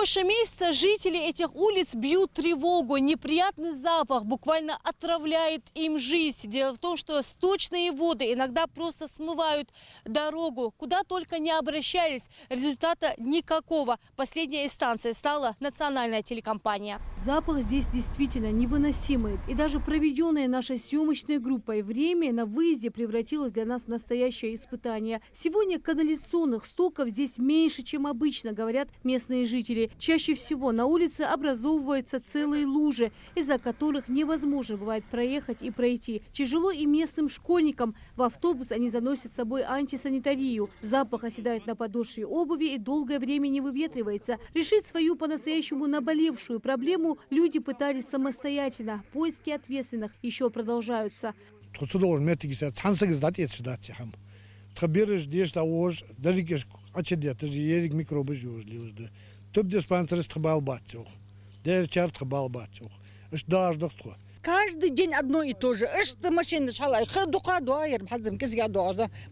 больше месяца жители этих улиц бьют тревогу. Неприятный запах буквально отравляет им жизнь. Дело в том, что сточные воды иногда просто смывают дорогу. Куда только не обращались, результата никакого. Последняя инстанция стала национальная телекомпания. Запах здесь действительно невыносимый. И даже проведенное нашей съемочной группой время на выезде превратилось для нас в настоящее испытание. Сегодня канализационных стоков здесь меньше, чем обычно, говорят местные жители. Чаще всего на улице образовываются целые лужи, из-за которых невозможно бывает проехать и пройти. Тяжело и местным школьникам. В автобус они заносят с собой антисанитарию. Запах оседает на подошве обуви и долгое время не выветривается. Решить свою по-настоящему наболевшую проблему люди пытались самостоятельно. Поиски ответственных еще продолжаются. Тхабирыш деш таож, далекеш ачедет, ерик микробы жужливызды. Төп диспансерис тхабалбатюх, дерчар тхабалбатюх. Эш даж доктор. Каждый день одно и то же. Машина шалай,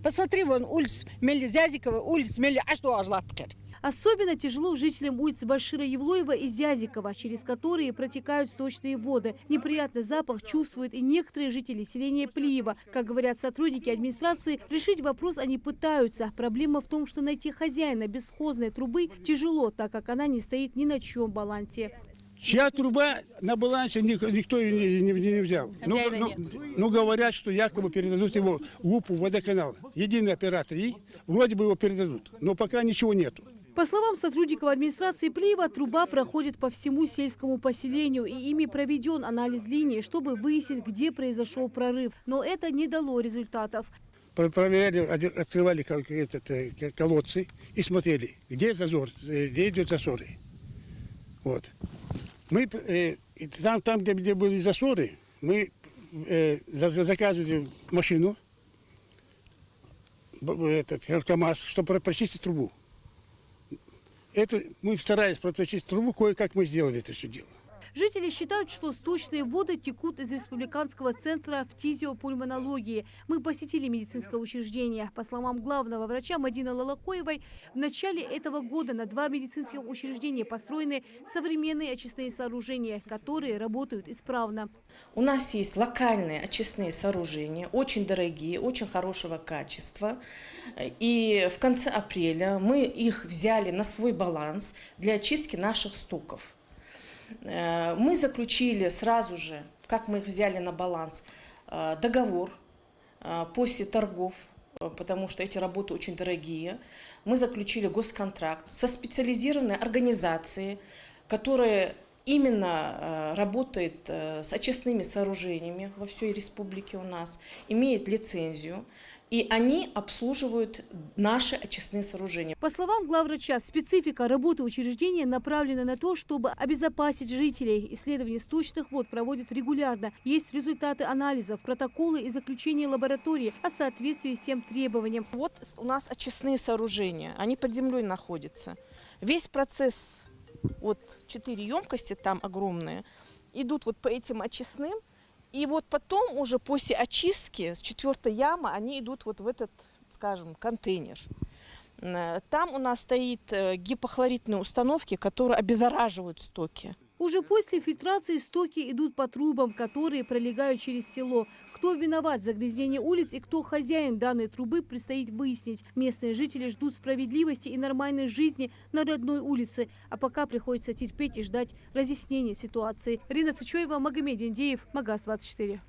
посмотри, вон улиц Мелизязикова, улиц Мели, а что ажлаткер. Особенно тяжело жителям улиц Башира Евлоева и Зязикова, через которые протекают сточные воды. Неприятный запах чувствуют и некоторые жители селения Плиева. Как говорят сотрудники администрации, решить вопрос они пытаются. Проблема в том, что найти хозяина бесхозной трубы тяжело, так как она не стоит ни на чьем балансе. Чья труба на балансе никто не взял. Ну, говорят, что якобы передадут его ГУПу водоканал. Единый оператор. И вроде бы его передадут. Но пока ничего нету. По словам сотрудников администрации Плиева, труба проходит по всему сельскому поселению, и ими проведен анализ линии, чтобы выяснить, где произошел прорыв. Но это не дало результатов. Проверяли, открывали колодцы и смотрели, где зазор, где идут засоры. Вот. Мы там, где были засоры, мы заказывали машину, КамАЗ, чтобы прочистить трубу. Мы старались прочистить трубу, кое-как мы сделали это все дело. Жители считают, что сточные воды текут из республиканского центра фтизиопульмонологии. Мы посетили медицинское учреждение. По словам главного врача Мадины Лалахоевой, в начале этого года на 2 медицинских учреждения построены современные очистные сооружения, которые работают исправно. У нас есть локальные очистные сооружения, очень дорогие, очень хорошего качества. И в конце апреля мы их взяли на свой баланс для очистки наших стоков. Мы заключили сразу же, как мы их взяли на баланс, договор после торгов, потому что эти работы очень дорогие. Мы заключили госконтракт со специализированной организацией, которая именно работает с очистными сооружениями во всей республике у нас, имеет лицензию. И они обслуживают наши очистные сооружения. По словам главврача, специфика работы учреждения направлена на то, чтобы обезопасить жителей. Исследования сточных вод проводят регулярно. Есть результаты анализов, протоколы и заключения лаборатории о соответствии всем требованиям. Вот у нас очистные сооружения, они под землей находятся. Весь процесс, вот 4 емкости там огромные, идут вот по этим очистным. И вот потом уже после очистки с 4-й ямы они идут вот в этот, скажем, контейнер. Там у нас стоит гипохлоритные установки, которые обеззараживают стоки. Уже после фильтрации стоки идут по трубам, которые пролегают через село. Кто виноват в загрязнении улиц и кто хозяин данной трубы, предстоит выяснить. Местные жители ждут справедливости и нормальной жизни на родной улице. А пока приходится терпеть и ждать разъяснения ситуации. Рина Цычоева, Магомед Индеев, Магаз 24.